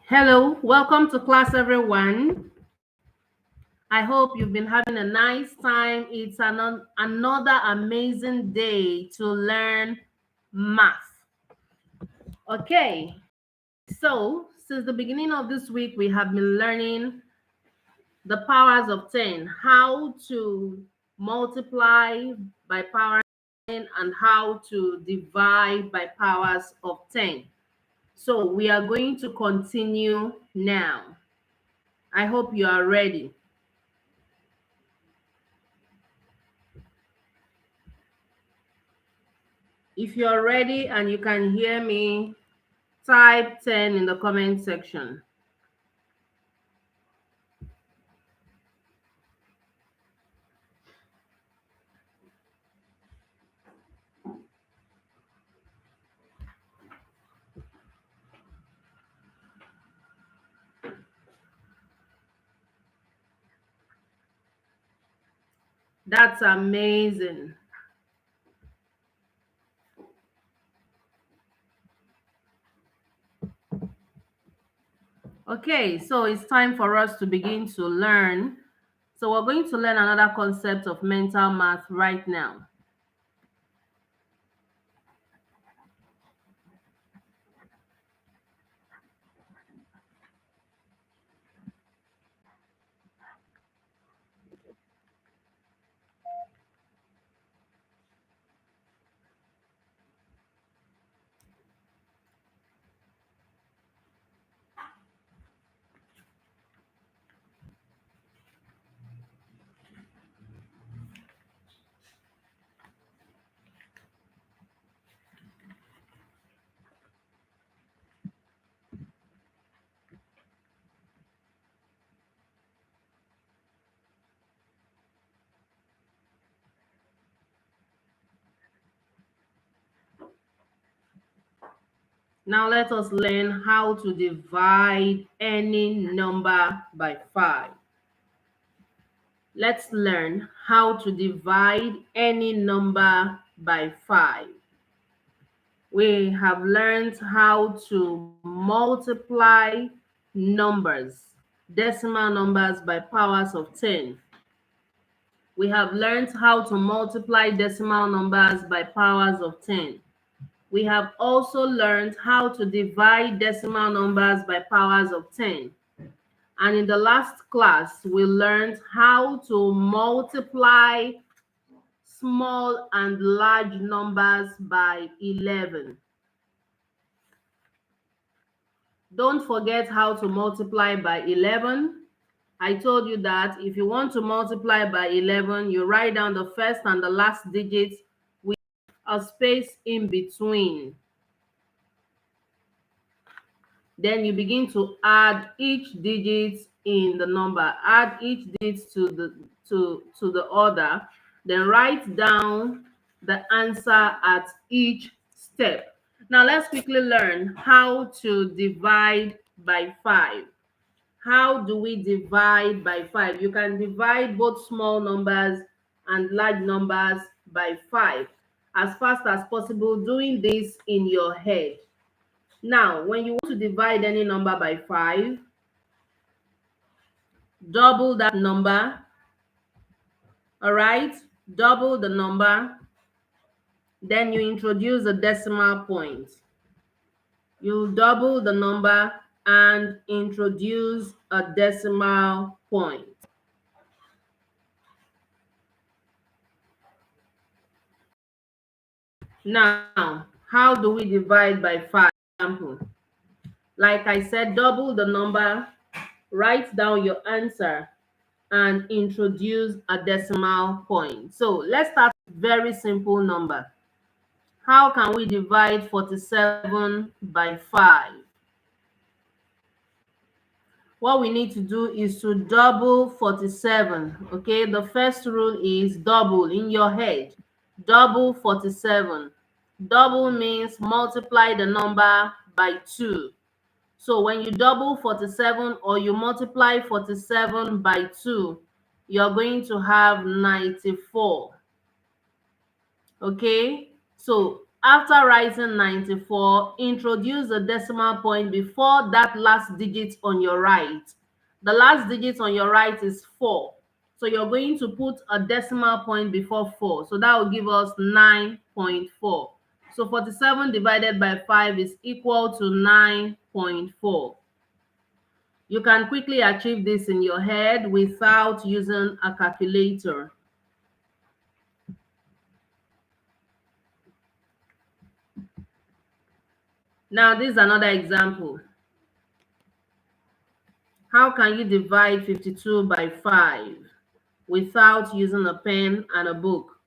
Hello, welcome to class, everyone. I hope you've been having a nice time. It's another amazing day to learn math. Okay, so since the beginning of this week, we have been learning the powers of 10, how to multiply by power 10 and how to divide by powers of 10. So we are going to continue now. I hope you are ready. If you're ready and you can hear me, type 10 in the comment section. That's amazing. Okay, so it's time for us to begin to learn. So we're going to learn another concept of mental math right now. Now let us learn how to divide any number by 5. Let's learn how to divide any number by 5. We have learned how to multiply numbers, decimal numbers by powers of 10. We have learned how to multiply decimal numbers by powers of 10. We have also learned how to divide decimal numbers by powers of 10. And in the last class, we learned how to multiply small and large numbers by 11. Don't forget how to multiply by 11. I told you that if you want to multiply by 11, you write down the first and the last digits with a space in between. Then you begin to add each digit in the number. Add each digit to the other. Then write down the answer at each step. Now let's quickly learn how to divide by 5. How do we divide by 5? You can divide both small numbers and large numbers by 5 as fast as possible, doing this in your head. Now, when you want to divide any number by 5, double that number. All right? Double the number. Then you introduce a decimal point. You double the number and introduce a decimal point. Now, how do we divide by 5? Example, like I said, double the number, write down your answer, and introduce a decimal point. So let's start with very simple number. How can we divide 47 by 5? What we need to do is to double 47. Okay, the first rule is double in your head. Double 47. Double means multiply the number by 2. So when you double 47 or you multiply 47 by 2, you're going to have 94. Okay, so After writing 94, introduce a decimal point before that last digit on your right. The last digit on your right is 4. So you're going to put a decimal point before 4. So that will give us 9.4. So 47 divided by 5 is equal to 9.4. You can quickly achieve this in your head without using a calculator. Now, this is another example. How can you divide 52 by 5 without using a pen and a book?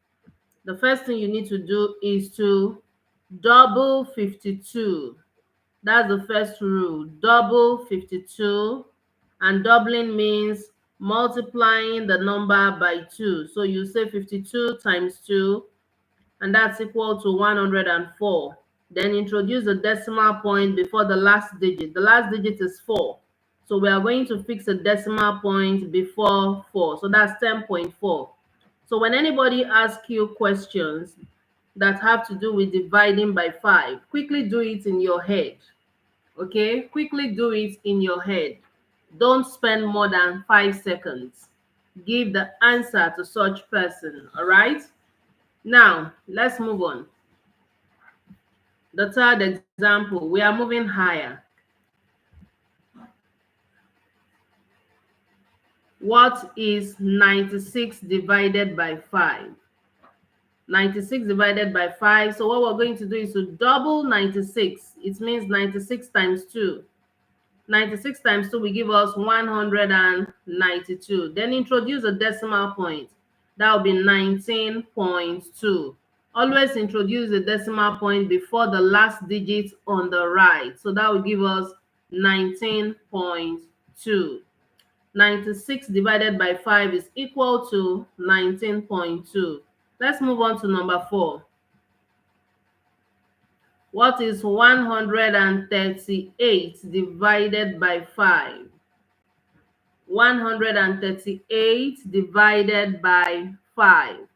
The first thing you need to do is to double 52. That's the first rule. Double 52. And doubling means multiplying the number by 2. So you say 52 times 2, and that's equal to 104. Then introduce a decimal point before the last digit. The last digit is 4. So we are going to fix a decimal point before 4. So that's 10.4. So when anybody asks you questions that have to do with dividing by 5, quickly do it in your head. Okay? Quickly do it in your head. Don't spend more than 5 seconds. Give the answer to such person. All right? Now, let's move on. The third example, we are moving higher. What is 96 divided by 5? 96 divided by 5. So what we're going to do is to double 96. It means 96 times 2. 96 times 2 will give us 192. Then introduce a decimal point. That will be 19.2. Always introduce a decimal point before the last digit on the right. So that will give us 19.2. 96 divided by 5 is equal to 19.2. Let's move on to number 4. What is 138 divided by 5? 138 divided by 5.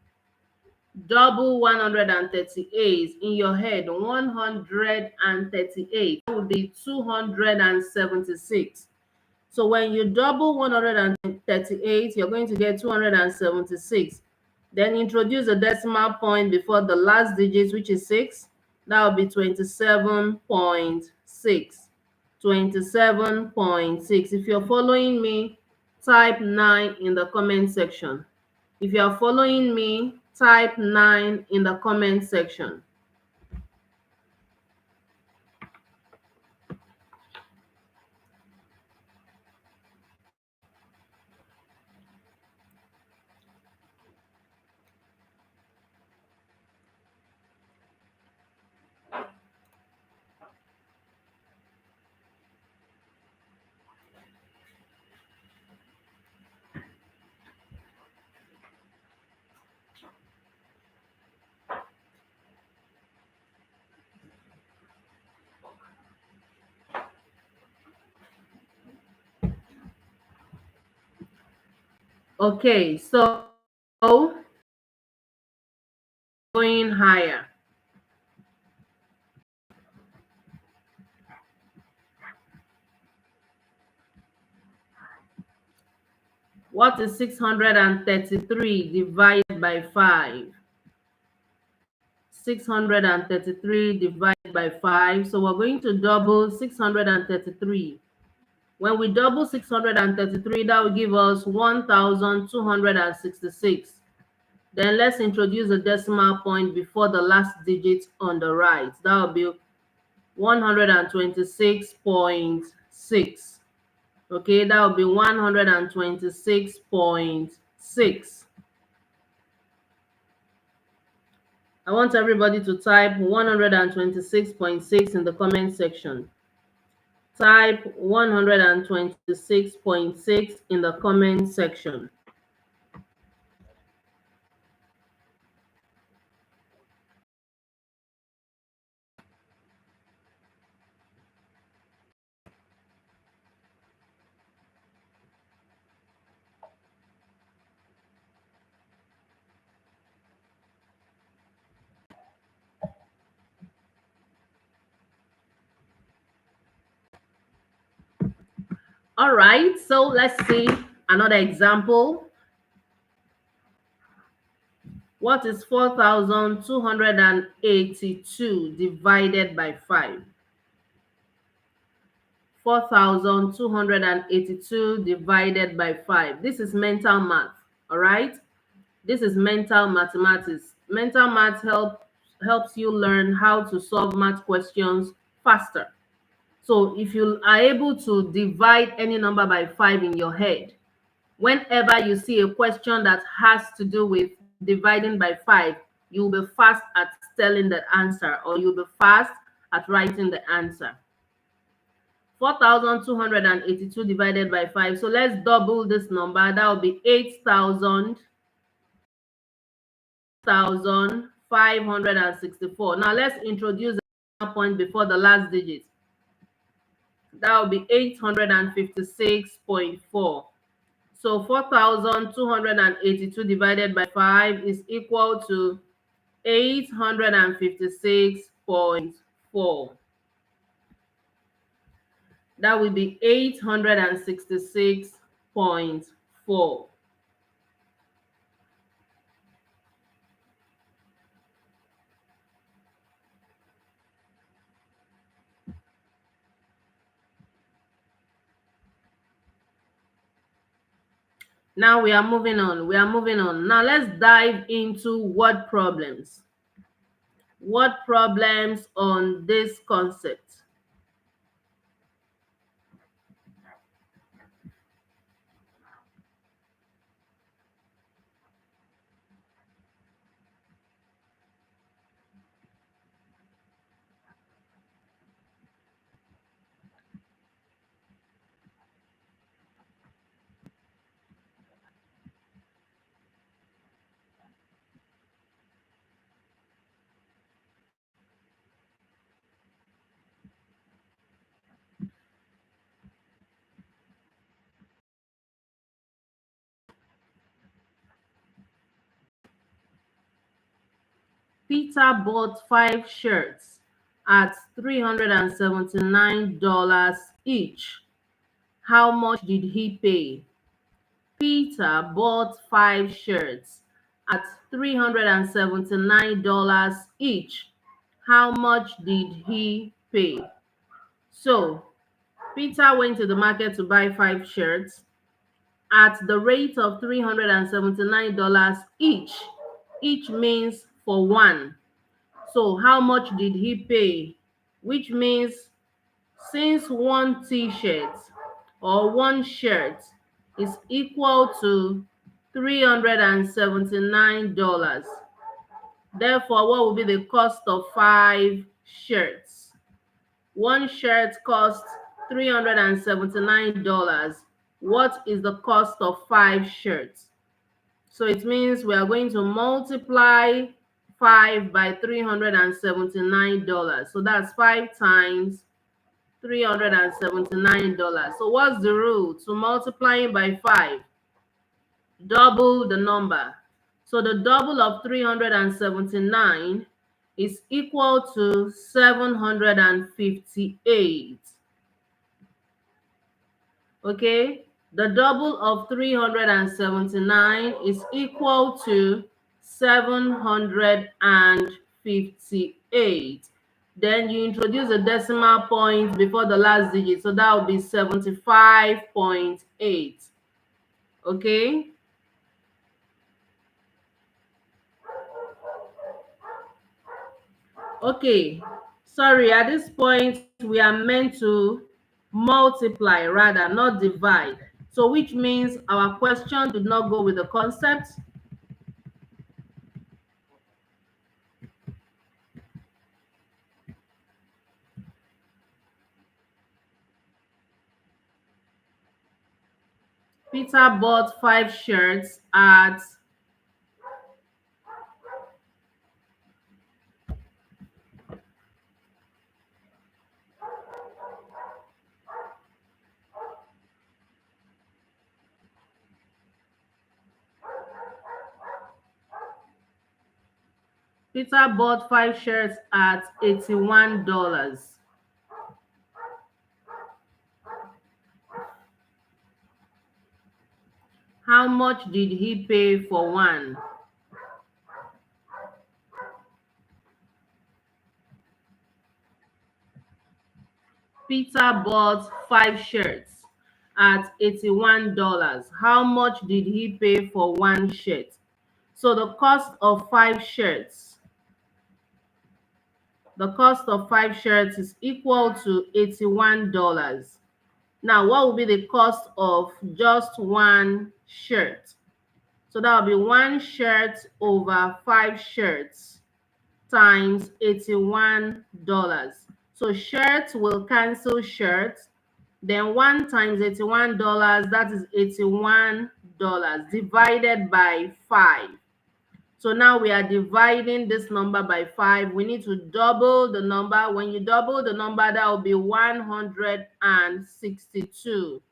Double 138 in your head. 138 would be 276. So when you double 138, you're going to get 276. Then introduce a decimal point before the last digit, which is 6. That will be 27.6. 27.6. If you're following me, type 9 in the comment section. If you are following me, type 9 in the comment section. Okay, so going higher. What is 633 divided by 5? 633 divided by 5. So we're going to double 633. When we double 633, that will give us 1,266. Then let's introduce a decimal point before the last digit on the right. That will be 126.6. Okay, that will be 126.6. I want everybody to type 126.6 in the comment section. Type 126.6 in the comment section. All right, so let's see another example. What is 4,282 divided by 5? 4,282 divided by 5. This is mental math, all right? This is mental mathematics. Mental math helps you learn how to solve math questions faster. So if you are able to divide any number by 5 in your head, whenever you see a question that has to do with dividing by 5, you'll be fast at telling the answer, or you'll be fast at writing the answer. 4,282 divided by 5. So let's double this number. That will be 8,564. Now let's introduce a point before the last digit. That will be 856.4. So 4,282 divided by 5 is equal to 856.4. That will be 866.4. Now we are moving on. Now let's dive into word problems. Word problems on this concept. Peter bought 5 shirts at $379 each. How much did he pay? Peter bought 5 shirts at $379 each. How much did he pay? So, Peter went to the market to buy 5 shirts at the rate of $379 each. Each means for one. So how much did he pay? Which means since one t-shirt or one shirt is equal to $379, therefore what will be the cost of 5 shirts? One shirt costs $379. What is the cost of 5 shirts? So it means we are going to multiply 5 by $379. So that's 5 times $379. So what's the rule to multiplying by 5? Double the number. So the double of 379 is equal to 758. Okay, the double of 379 is equal to 758. Then you introduce a decimal point before the last digit, so that will be 75.8. Okay, okay, sorry, at this point we are meant to multiply, rather not divide. So which means our question did not go with the concept. Peter bought 5 shirts at $81. How much did he pay for one? Peter bought 5 shirts at $81. How much did he pay for one shirt? So the cost of 5 shirts is equal to $81. Now, what will be the cost of just one shirt? So that will be one shirt over 5 shirts times $81. So shirts will cancel shirts. Then 1 times $81, that is $81 divided by 5. So now we are dividing this number by 5. We need to double the number. When you double the number, that will be 162.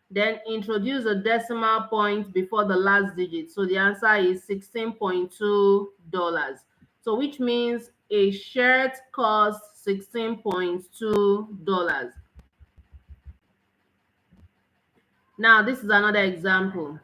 Then introduce a decimal point before the last digit. So the answer is $16.2. So which means a shirt costs $16.2. Now this is another example.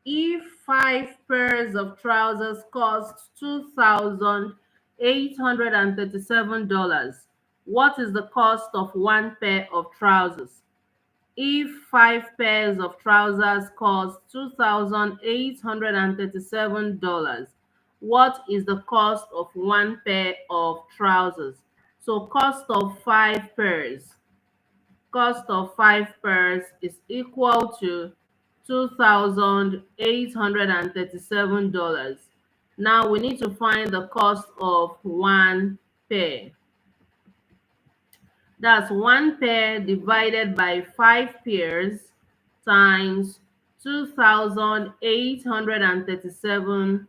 If 5 pairs of trousers cost $2,837, what is the cost of one pair of trousers? If 5 pairs of trousers cost $2,837, what is the cost of one pair of trousers? So cost of 5 pairs is equal to $2,837. Now we need to find the cost of one pair. That's one pair divided by 5 pairs times $2,837.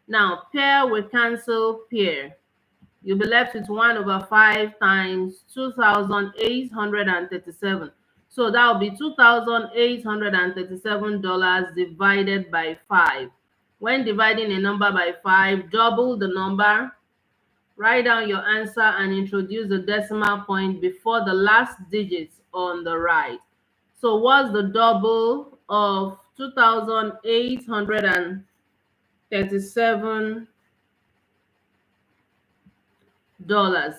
Now pair will cancel pair. You'll be left with 1 over 5 times 2,837. So that will be $2,837 divided by 5. When dividing a number by 5, double the number, write down your answer, and introduce the decimal point before the last digits on the right. So what's the double of $2,837?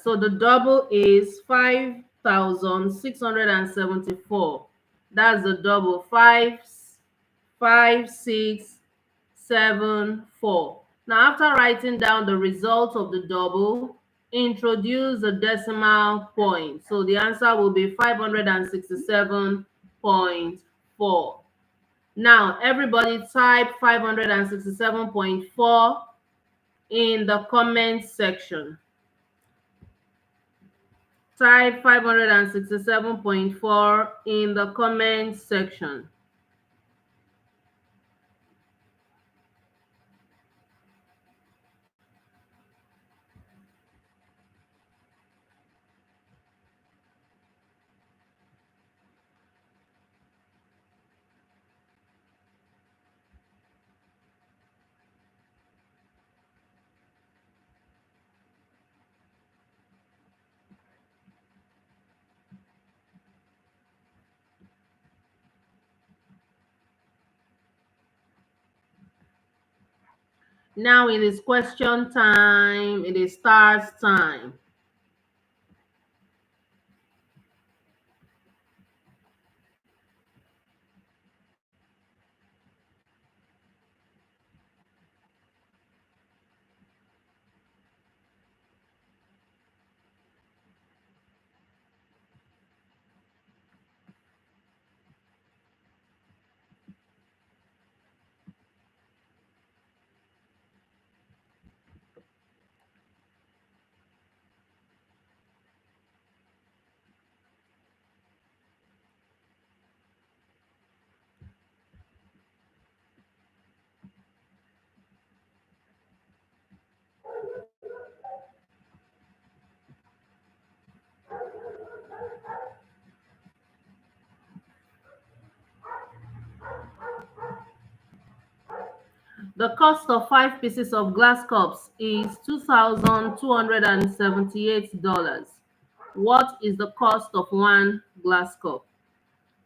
So the double is 5,674. That's the double. 5,674. Now after writing down the result of the double, introduce the decimal point. So the answer will be 567.4. Now everybody type 567.4 in the comment section. Type 567.4 in the comment section. Now it is question time. It is start time. The cost of 5 pieces of glass cups is $2,278. What is the cost of one glass cup?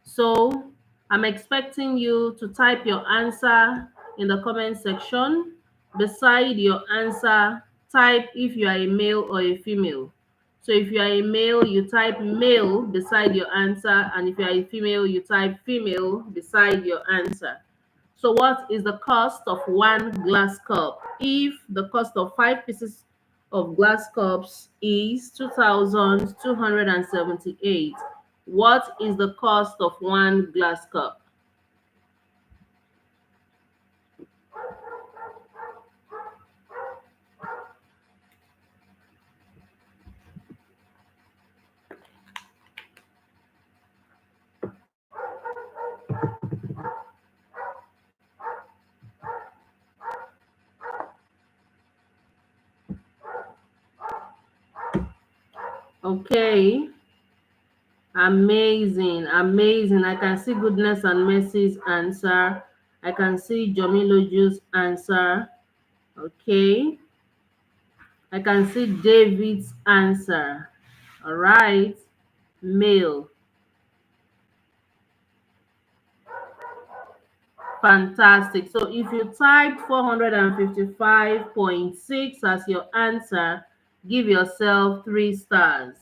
So I'm expecting you to type your answer in the comment section. Beside your answer, type if you are a male or a female. So if you are a male, you type male beside your answer, and if you are a female, you type female beside your answer. So what is the cost of one glass cup? If the cost of 5 pieces of glass cups is 2,278, what is the cost of one glass cup? Okay, amazing, amazing. I can see Goodness and Mercy's answer. I can see Jomiloju's answer. Okay, I can see David's answer. All right, male. Fantastic. So if you typed 455.6 as your answer, give yourself 3 stars.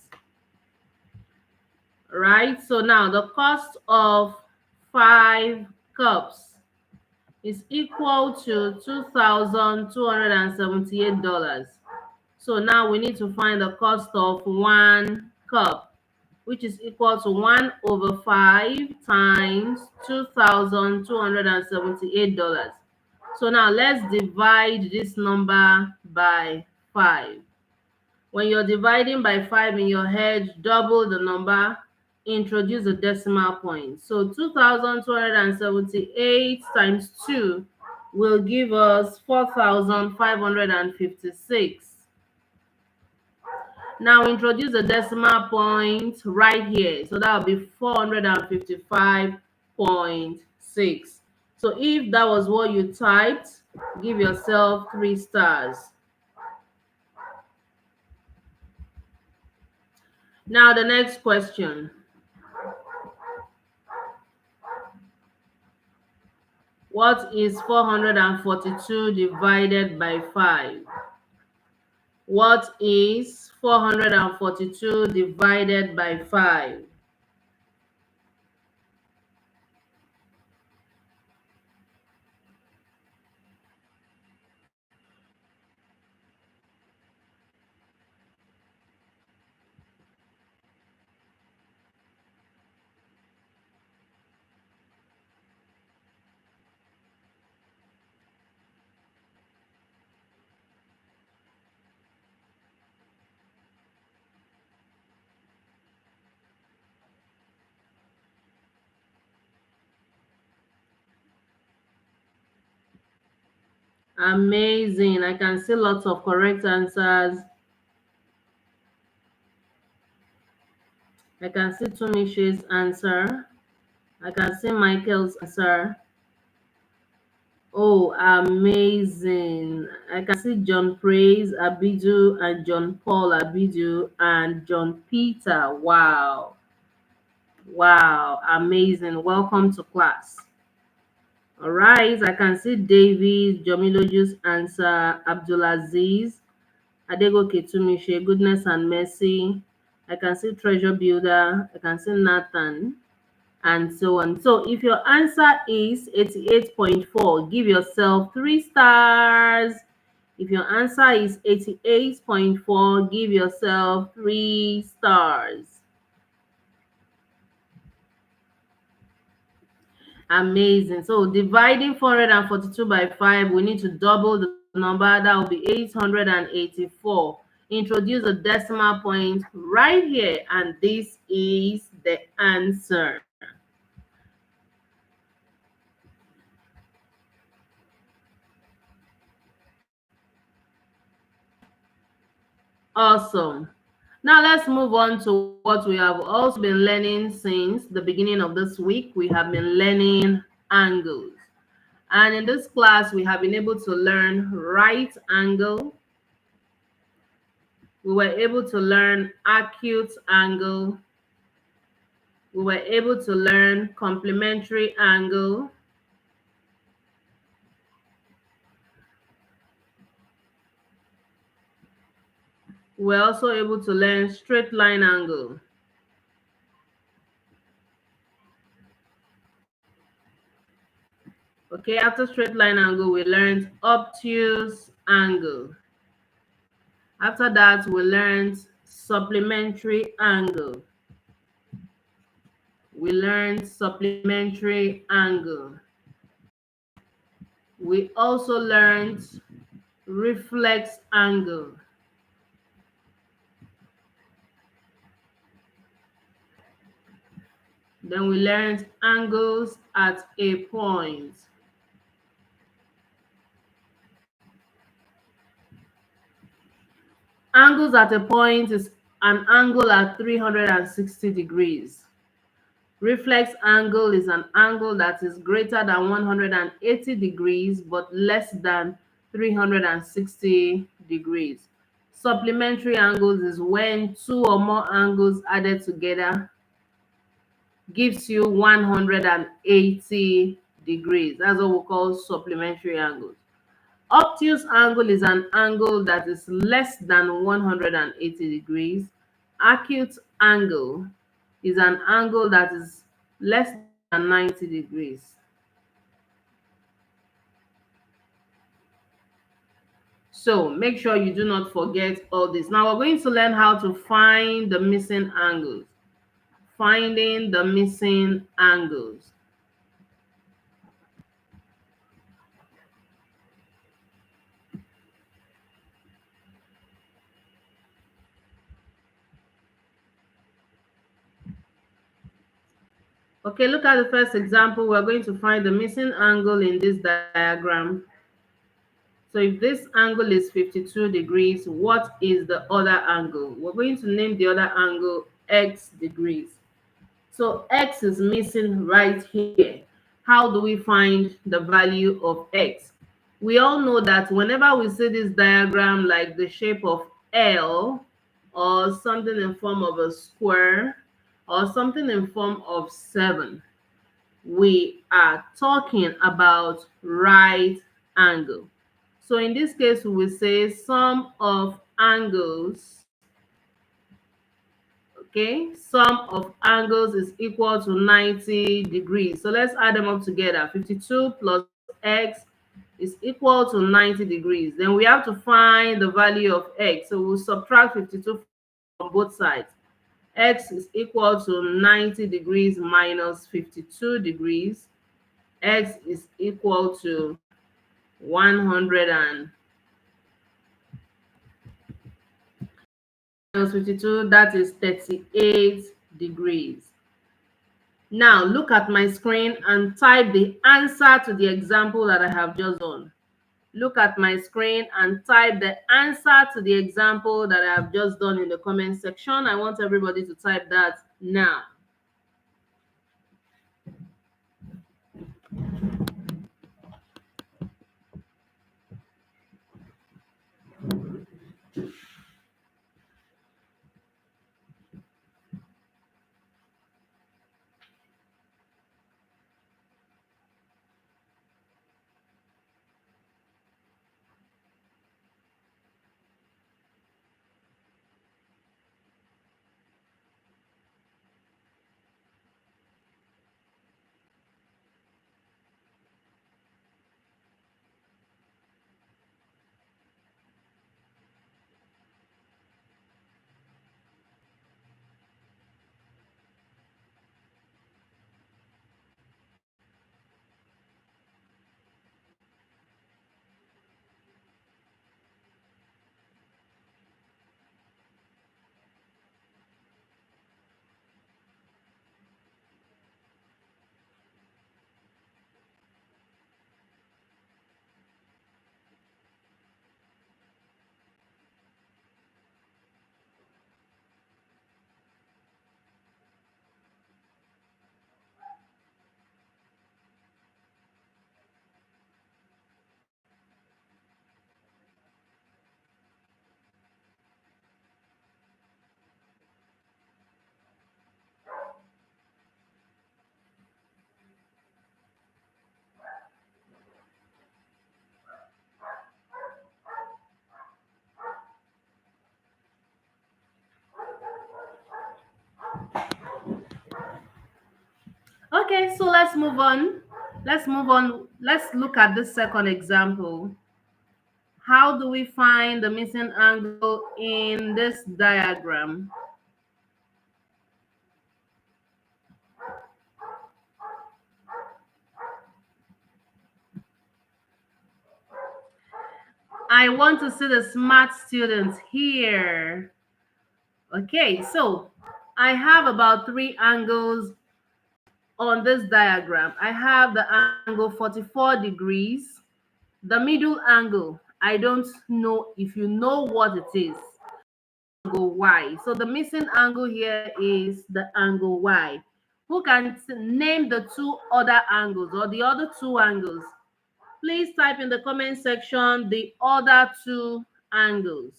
Right? So now the cost of 5 cups is equal to $2,278. So now we need to find the cost of 1 cup, which is equal to 1/5 times $2,278. So now let's divide this number by 5. When you're dividing by 5 in your head, double the number, introduce a decimal point. So 2,278 times 2 will give us 4,556. Now introduce a decimal point right here. So that will be 455.6. So if that was what you typed, give yourself 3 stars. Now the next question. What is 442 divided by 5? What is 442 divided by 5? Amazing. I can see lots of correct answers. I can see Tumishe's answer. I can see Michael's answer. Oh, amazing. I can see John Praise Abidu and John Paul Abidu and John Peter. Wow. Wow. Amazing. Welcome to class. All right. I can see David, Jomiloju's answer, Abdulaziz, Adegoke Tumishe, Goodness and Mercy. I can see Treasure Builder. I can see Nathan, and so on. So if your answer is 88.4, give yourself 3 stars. If your answer is 88.4, give yourself 3 stars. Amazing. So dividing 442 by 5, we need to double the number. That will be 884. Introduce a decimal point right here, and this is the answer. Awesome. Now let's move on to what we have also been learning since the beginning of this week. We have been learning angles. And in this class, we have been able to learn right angle. We were able to learn acute angle. We were able to learn complementary angle. We're also able to learn straight line angle. Okay, after straight line angle, we learned obtuse angle. After that, we learned supplementary angle. We learned supplementary angle. We also learned reflex angle. Then we learned angles at a point. Angles at a point is an angle at 360 degrees. Reflex angle is an angle that is greater than 180 degrees but less than 360 degrees. Supplementary angles is when two or more angles added together gives you 180 degrees. That's what we call supplementary angles. Obtuse angle is an angle that is less than 180 degrees. Acute angle is an angle that is less than 90 degrees. So make sure you do not forget all this. Now we're going to learn how to find the missing angles. Finding the missing angles. Okay, look at the first example. We're going to find the missing angle in this diagram. So if this angle is 52 degrees, what is the other angle? We're going to name the other angle x degrees. So x is missing right here. How do we find the value of x? We all know that whenever we see this diagram like the shape of L or something in form of a square or something in form of 7, we are talking about right angle. So in this case, we will say sum of angles, okay? Sum of angles is equal to 90 degrees. So let's add them up together. 52 plus x is equal to 90 degrees. Then we have to find the value of x. So we'll subtract 52 from both sides. X is equal to 90 degrees minus 52 degrees. X is equal to 100 and minus 52, that is 38 degrees. Now look at my screen and type the answer to the example that I have just done. Look at my screen and type the answer to the example that I have just done in the comment section. I want everybody to type that now. Okay, so let's move on. Let's move on. Let's look at the second example. How do we find the missing angle in this diagram? I want to see the smart students here. Okay, so I have about three angles on this diagram. I have the angle 44 degrees, the middle angle. I don't know if you know what it is. Angle Y. So the missing angle here is the angle Y. Who can name the two other angles or the other two angles? Please type in the comment section the other two angles.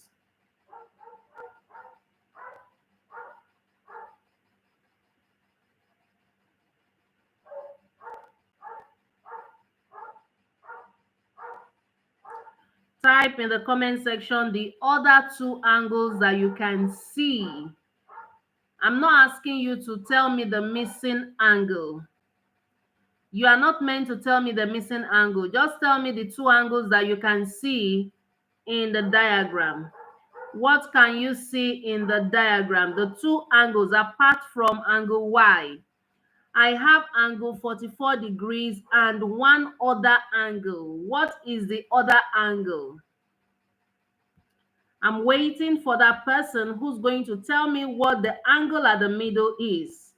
Type in the comment section the other two angles that you can see. I'm not asking you to tell me the missing angle. You are not meant to tell me the missing angle. Just tell me the two angles that you can see in the diagram. What can you see in the diagram? The two angles apart from angle Y. I have angle 44 degrees and one other angle. What is the other angle? I'm waiting for that person who's going to tell me what the angle at the middle is.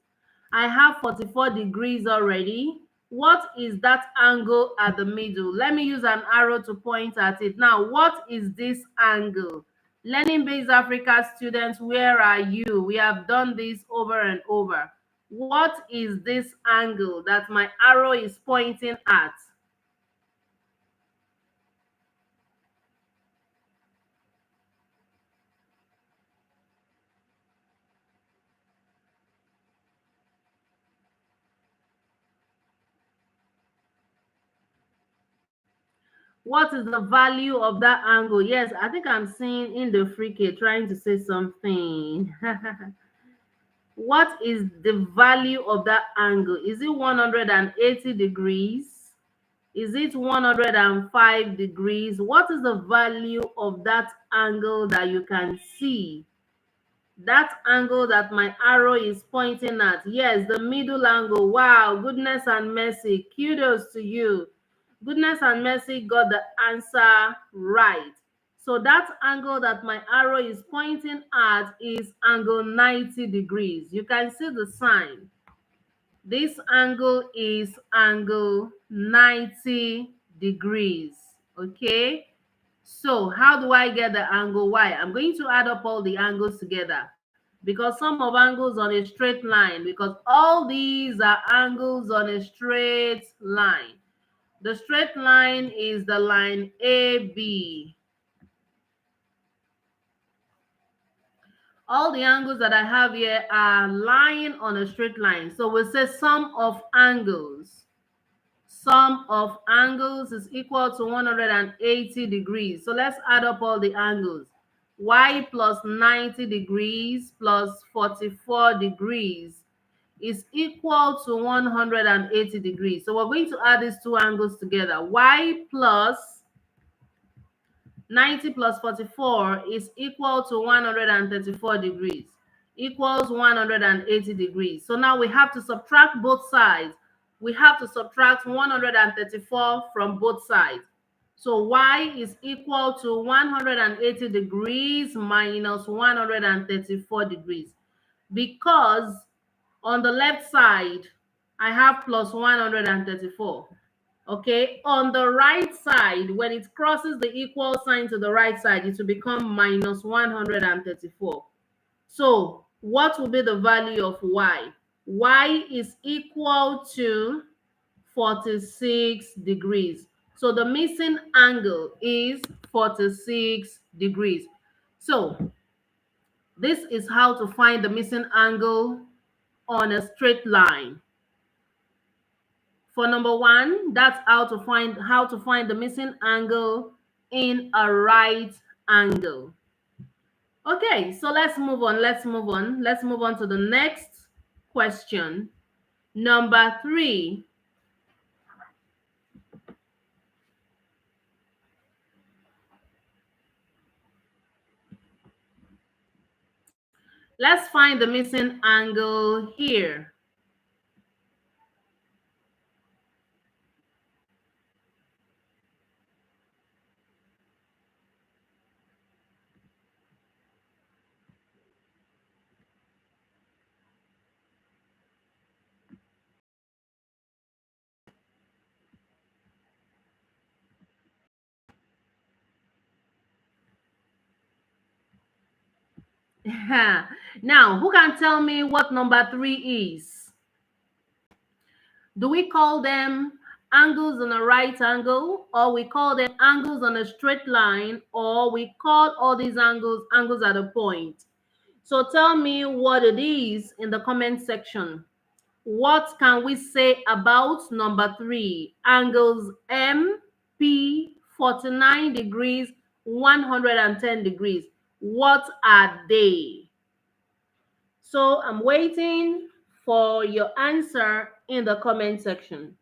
I have 44 degrees already. What is that angle at the middle? Let me use an arrow to point at it. Now, what is this angle? Learning Based Africa students, where are you? We have done this over and over. What is this angle that my arrow is pointing at? What is the value of that angle? Yes, I think I'm seeing in the Frike trying to say something. What is the value of that angle? Is it 180 degrees? Is it 105 degrees? What is the value of that angle that you can see? That angle that my arrow is pointing at. Yes, the middle angle. Wow, goodness and mercy. Kudos to you. Goodness and mercy got the answer right. So that angle that my arrow is pointing at is angle 90 degrees. You can see the sign. This angle is angle 90 degrees. Okay. So how do I get the angle Y? I'm going to add up all the angles together because some of angles on a straight line, because all these are angles on a straight line. The straight line is the line AB. All the angles that I have here are lying on a straight line. So we'll say sum of angles. Sum of angles is equal to 180 degrees. So let's add up all the angles. Y plus 90 degrees plus 44 degrees is equal to 180 degrees. So we're going to add these two angles together. Y plus 90 plus 44 is equal to 134 degrees, equals 180 degrees. So now we have to subtract both sides. We have to subtract 134 from both sides. So y is equal to 180 degrees minus 134 degrees. Because on the left side, I have plus 134. Okay, on the right side, when it crosses the equal sign to the right side, it will become minus 134. So what will be the value of y? Y is equal to 46 degrees. So the missing angle is 46 degrees. So this is how to find the missing angle on a straight line. For number one, that's how to find the missing angle in a right angle. Okay, so let's move on. Let's move on to the next question. Number 3, let's find the missing angle here. Now, who can tell me what number 3 is? Do we call them angles on a right angle, or we call them angles on a straight line, or we call all these angles angles at a point? So tell me what it is in the comment section. What can we say about number 3? Angles MP, 49 degrees, 110 degrees. What are they? So I'm waiting for your answer in the comment section.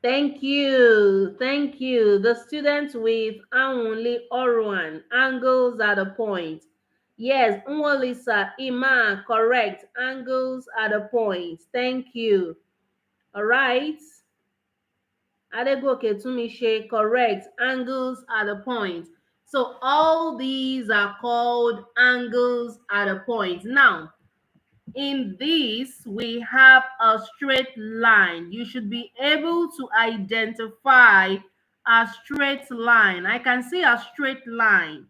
Thank you. Thank you. The student with Anwunli Orwan, angles at a point. Yes, Nwalisa Ima, correct. Angles at a point. Thank you. All right. Adegoke Tumishe, correct. Angles at a point. So all these are called angles at a point. Now, in this, we have a straight line. You should be able to identify a straight line. I can see a straight line,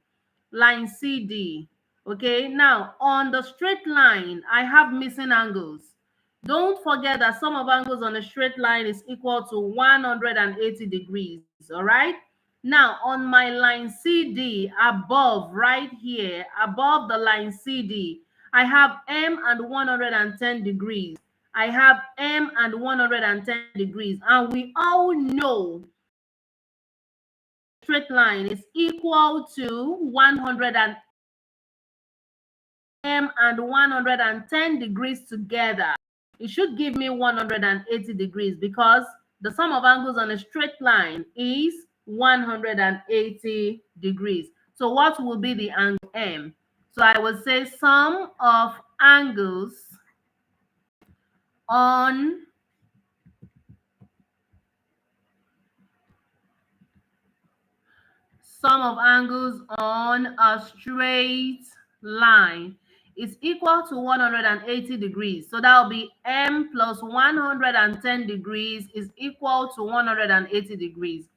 line CD. Okay, now on the straight line, I have missing angles. Don't forget that sum of angles on a straight line is equal to 180 degrees, all right? Now, on my line CD, above, right here, above the line CD, I have M and 110 degrees. I have M and 110 degrees. And we all know straight line is equal to 100 and M and 110 degrees together. It should give me 180 degrees because the sum of angles on a straight line is 180 degrees. So what will be the angle M? So I will say sum of angles on a straight line is equal to 180 degrees. So that will be M plus 110 degrees is equal to 180 degrees.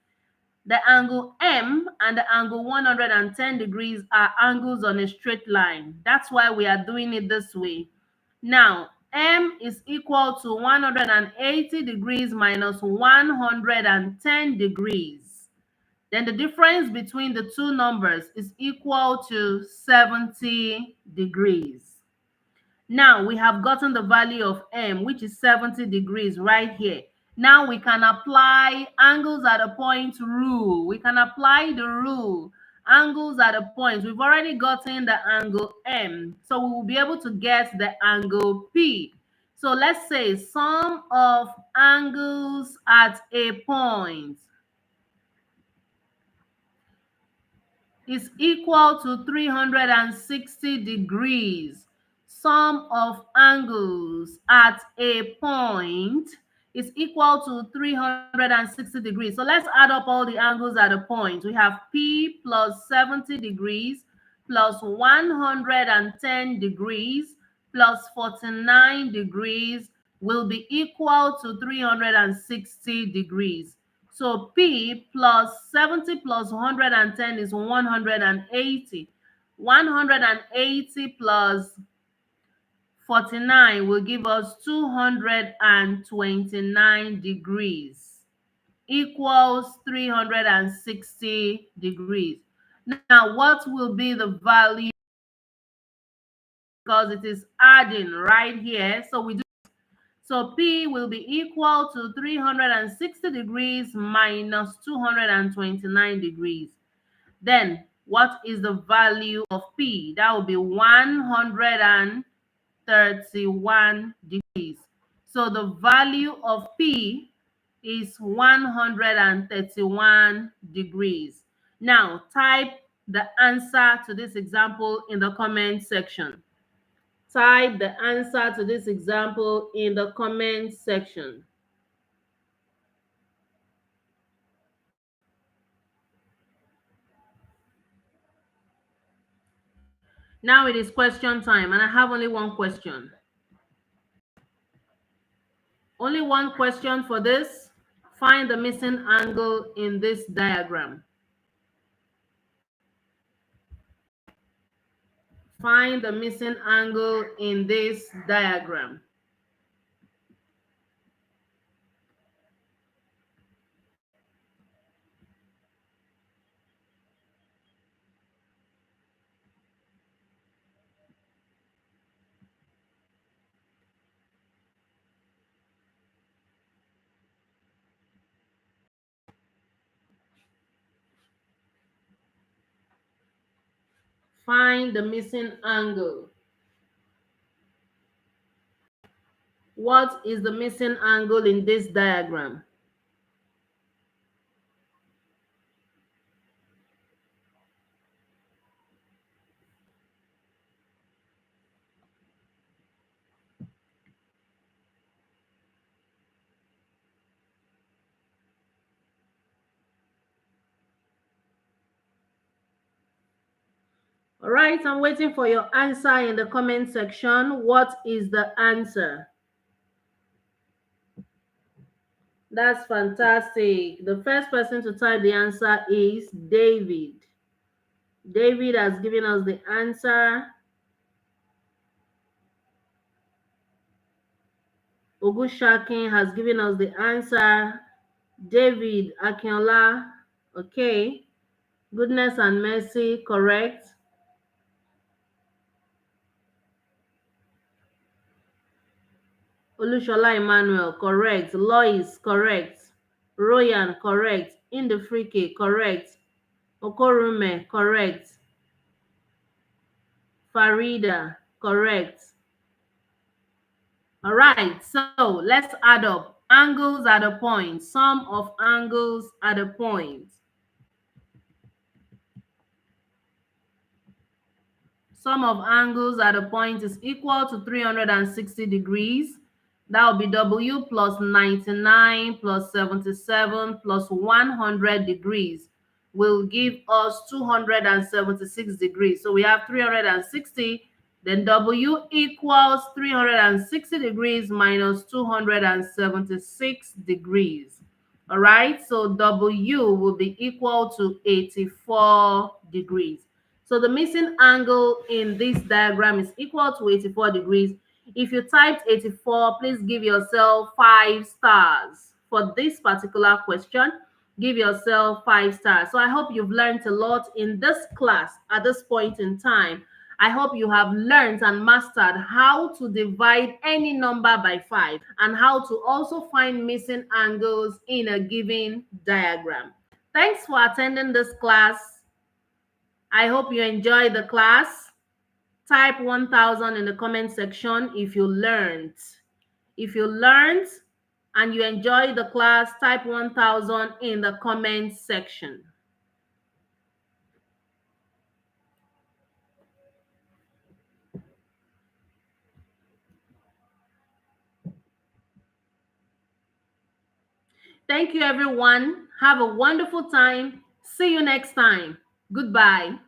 The angle M and the angle 110 degrees are angles on a straight line. That's why we are doing it this way. Now, M is equal to 180 degrees minus 110 degrees. Then the difference between the two numbers is equal to 70 degrees. Now we have gotten the value of M, which is 70 degrees right here. Now we can apply angles at a point rule. We can apply the rule, angles at a point. We've already gotten the angle M, so we will be able to get the angle P. So let's say sum of angles at a point is equal to 360 degrees. Sum of angles at a point is equal to 360 degrees. So let's add up all the angles at a point. We have P plus 70 degrees plus 110 degrees plus 49 degrees will be equal to 360 degrees. So P plus 70 plus 110 is 180. 180 plus 49 will give us 229 degrees equals 360 degrees. Now, what will be the value? Because it is adding right here. So P will be equal to 360 degrees minus 229 degrees. Then What is the value of P? That will be 131 degrees. So the value of P is 131 degrees. Now type the answer to this example in the comment section. Type the answer to this example in the comment section. Now it is question time, and I have only one question. Only one question for this. Find the missing angle in this diagram. Find the missing angle in this diagram. Find the missing angle. What is the missing angle in this diagram? All right, I'm waiting for your answer in the comment section. What is the answer? That's fantastic. The first person to type the answer is David. David has given us the answer. Ogushakin has given us the answer. David Akinola, okay. Goodness and mercy, correct. Olushola Emmanuel, correct. Lois, correct. Royan, correct. Indifrike, correct. Okorume, correct. Farida, correct. All right, so let's add up. Angles at a point. Sum of angles at a point. Sum of angles at a point is equal to 360 degrees. That will be W plus 99 plus 77 plus 100 degrees will give us 276 degrees. So we have 360, then W equals 360 degrees minus 276 degrees. All right, so W will be equal to 84 degrees. So the missing angle in this diagram is equal to 84 degrees. If you typed 84, please give yourself 5 stars. For this particular question, give yourself 5 stars. So I hope you've learned a lot in this class at this point in time. I hope you have learned and mastered how to divide any number by 5 and how to also find missing angles in a given diagram. Thanks for attending this class. I hope you enjoyed the class. Type 1000 in the comment section if you learned. If you learned and you enjoyed the class, type 1000 in the comment section. Thank you, everyone. Have a wonderful time. See you next time. Goodbye.